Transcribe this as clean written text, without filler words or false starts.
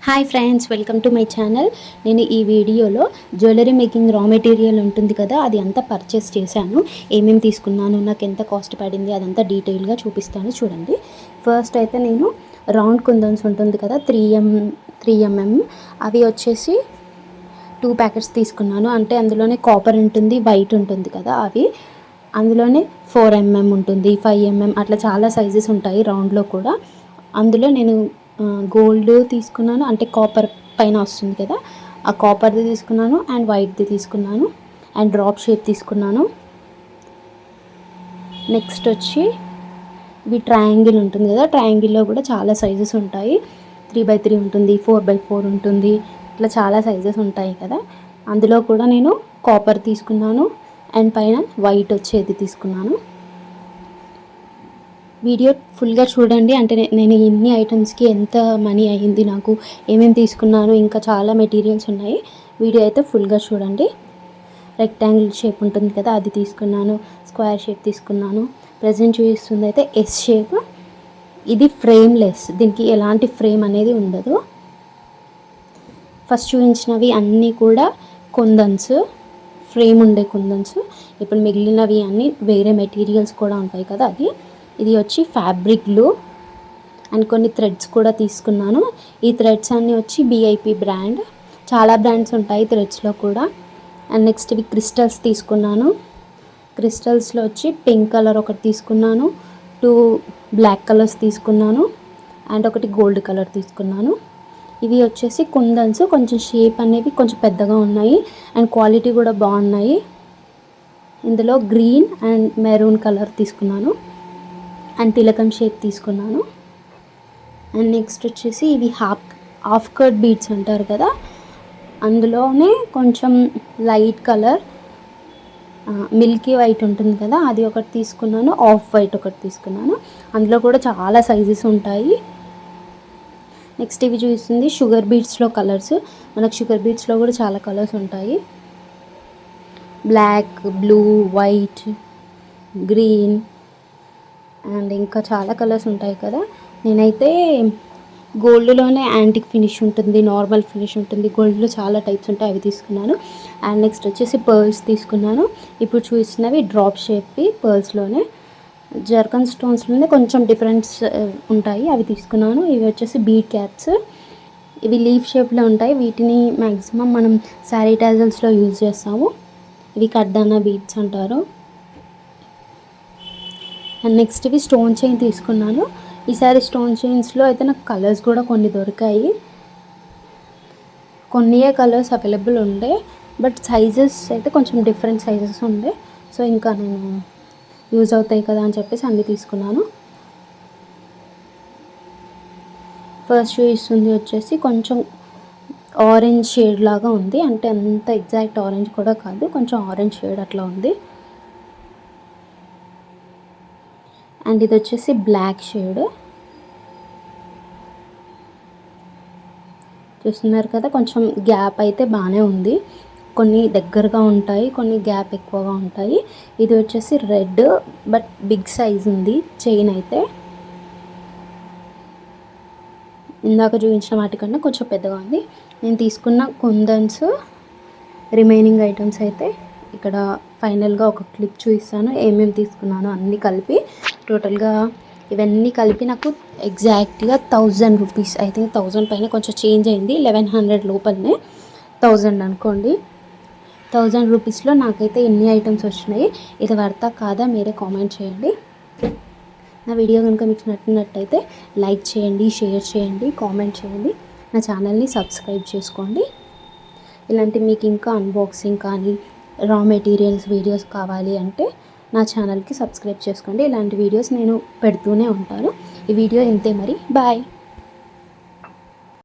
Hi friends, welcome to my channel. నేను ఈ వీడియోలో జ్యువెలరీ మేకింగ్ రా మెటీరియల్ ఉంటుంది కదా, అది అంతా పర్చేస్ చేశాను. ఏమేమి తీసుకున్నాను, నాకు ఎంత కాస్ట్ పడింది, అదంతా డీటెయిల్గా చూపిస్తాను. చూడండి. ఫస్ట్ అయితే నేను రౌండ్ కుందన్స్ ఉంటుంది కదా, 3mm అవి వచ్చేసి 2 ప్యాకెట్స్ తీసుకున్నాను. అంటే అందులోనే కాపర్ ఉంటుంది, వైట్ ఉంటుంది కదా, అవి అందులోనే 4mm ఉంటుంది, 5mm అట్లా చాలా సైజెస్ ఉంటాయి రౌండ్లో కూడా. అందులో నేను గోల్డ్ తీసుకున్నాను, అంటే కాపర్ పైన వస్తుంది కదా, ఆ కాపర్ది తీసుకున్నాను, అండ్ వైట్ది తీసుకున్నాను, అండ్ డ్రాప్ షేప్ తీసుకున్నాను. నెక్స్ట్ వచ్చి ఇవి ట్రయాంగిల్ ఉంటుంది కదా, ట్రయాంగిల్లో కూడా చాలా సైజెస్ ఉంటాయి. 3x3 ఉంటుంది, 4x4 ఉంటుంది, ఇట్లా చాలా సైజెస్ ఉంటాయి కదా. అందులో కూడా నేను కాపర్ తీసుకున్నాను, అండ్ పైన వైట్ వచ్చేది తీసుకున్నాను. వీడియో ఫుల్గా చూడండి. అంటే నేను ఇన్ని ఐటమ్స్కి ఎంత మనీ అయ్యింది, నాకు ఏమేమి తీసుకున్నాను, ఇంకా చాలా మెటీరియల్స్ ఉన్నాయి. వీడియో అయితే ఫుల్గా చూడండి. రెక్టాంగిల్ షేప్ ఉంటుంది కదా, అది తీసుకున్నాను. స్క్వేర్ షేప్ తీసుకున్నాను. ప్రజెంట్ చూపిస్తుంది అయితే ఎస్ షేప్. ఇది ఫ్రేమ్లెస్, దీనికి ఎలాంటి ఫ్రేమ్ అనేది ఉండదు. ఫస్ట్ చూపించినవి అన్నీ కూడా కుందన్స్, ఫ్రేమ్ ఉండే కుందన్స్. ఇప్పుడు మిగిలినవి అన్నీ వేరే మెటీరియల్స్ కూడా ఉంటాయి కదా, అది. ఇది వచ్చి ఫ్యాబ్రిక్ గ్లూ, అండ్ కొన్ని థ్రెడ్స్ కూడా తీసుకున్నాను. ఈ థ్రెడ్స్ అన్నీ వచ్చి బిఐపి బ్రాండ్. చాలా బ్రాండ్స్ ఉంటాయి థ్రెడ్స్లో కూడా. అండ్ నెక్స్ట్ ఇవి క్రిస్టల్స్ తీసుకున్నాను. క్రిస్టల్స్లో వచ్చి పింక్ కలర్ ఒకటి తీసుకున్నాను, 2 బ్లాక్ కలర్స్ తీసుకున్నాను, అండ్ ఒకటి గోల్డ్ కలర్ తీసుకున్నాను. ఇవి వచ్చేసి కుందన్స్, కొంచెం షేప్ అనేవి కొంచెం పెద్దగా ఉన్నాయి, అండ్ క్వాలిటీ కూడా బాగున్నాయి. ఇందులో గ్రీన్ అండ్ మెరూన్ కలర్ తీసుకున్నాను, అండ్ తిలకం షేప్ తీసుకున్నాను. అండ్ నెక్స్ట్ వచ్చేసి ఇవి హాఫ్ కట్ బీడ్స్ అంటారు కదా, అందులోనే కొంచెం లైట్ కలర్ మిల్కీ వైట్ ఉంటుంది కదా, అది ఒకటి తీసుకున్నాను. ఆఫ్ వైట్ ఒకటి తీసుకున్నాను. అందులో కూడా చాలా సైజెస్ ఉంటాయి. నెక్స్ట్ ఇవి చూస్తుంది షుగర్ బీడ్స్లో కలర్స్. మనకు షుగర్ బీడ్స్లో కూడా చాలా కలర్స్ ఉంటాయి. Black, blue, white, green, and ఇంకా చాలా కలర్స్ ఉంటాయి కదా. నేనైతే గోల్డ్లోనే యాంటిక్ ఫినిష్ ఉంటుంది, నార్మల్ ఫినిష్ ఉంటుంది, గోల్డ్లో చాలా టైప్స్ ఉంటాయి, అవి తీసుకున్నాను. అండ్ నెక్స్ట్ వచ్చేసి పర్ల్స్ తీసుకున్నాను. ఇప్పుడు చూసినవి డ్రాప్ షేప్వి, పర్ల్స్లోనే జర్కన్ స్టోన్స్లోనే కొంచెం డిఫరెన్స్ ఉంటాయి, అవి తీసుకున్నాను. ఇవి వచ్చేసి బీడ్ క్యాప్స్. ఇవి లీఫ్ షేప్లో ఉంటాయి. వీటిని మ్యాక్సిమం మనం శారీ టాజల్స్లో యూజ్ చేస్తాము. ఇవి కడ్దానా బీడ్స్ అంటారు. అండ్ నెక్స్ట్ ఇవి స్టోన్ చైన్ తీసుకున్నాను. ఈసారి స్టోన్ చైన్స్లో అయితే నాకు కలర్స్ కూడా కొన్ని దొరికాయి. కొన్నియే కలర్స్ అవైలబుల్ ఉండే, బట్ సైజెస్ అయితే కొంచెం డిఫరెంట్ సైజెస్ ఉండే. సో ఇంకా నేను యూజ్ అవుతాయి కదా అని చెప్పేసి అన్నీ తీసుకున్నాను. ఫస్ట్ చూపిస్తుంది వచ్చేసి కొంచెం ఆరెంజ్ షేడ్ లాగా ఉంది, అంటే అంత ఎగ్జాక్ట్ ఆరెంజ్ కూడా కాదు, కొంచెం ఆరెంజ్ షేడ్ అట్లా ఉంది. అండ్ ఇది వచ్చేసి బ్లాక్ షేడ్. చూస్తున్నారు కదా, కొంచెం గ్యాప్ అయితే బాగానే ఉంది. కొన్ని దగ్గరగా ఉంటాయి, కొన్ని గ్యాప్ ఎక్కువగా ఉంటాయి. ఇది వచ్చేసి రెడ్, బట్ బిగ్ సైజ్ ఉంది చైన్ అయితే. ఇందాక చూపించిన వాటికన్నా కొంచెం పెద్దగా ఉంది. నేను తీసుకున్న కుందన్స్ రిమైనింగ్ ఐటమ్స్ అయితే ఇక్కడ ఫైనల్గా ఒక క్లిప్ చూపిస్తాను, ఏమేమి తీసుకున్నాను అన్నీ కలిపి. టోటల్గా ఇవన్నీ కలిపి నాకు ఎగ్జాక్ట్గా 1000 రూపీస్, ఐ థింక్ 1000 పైన కొంచెం చేంజ్ అయింది. 1100 లోపలనే, 1000 అనుకోండి. 1000 రూపీస్లో నాకైతే ఎన్ని ఐటమ్స్ వచ్చినాయి, ఇది వర్తా కాదా మీరే కామెంట్ చేయండి. నా వీడియో కనుక మీకు నచ్చినట్టయితే లైక్ చేయండి, షేర్ చేయండి, కామెంట్ చేయండి. నా ఛానల్ని సబ్స్క్రైబ్ చేసుకోండి. ఇలాంటి మీకు ఇంకా అన్బాక్సింగ్ కానీ రా మెటీరియల్స్ వీడియోస్ కావాలి అంటే నా ఛానల్కి సబ్స్క్రైబ్ చేసుకోండి. ఇలాంటి వీడియోస్ నేను పెడుతూనే ఉంటాను. ఈ వీడియో ఇంతే మరి, బాయ్.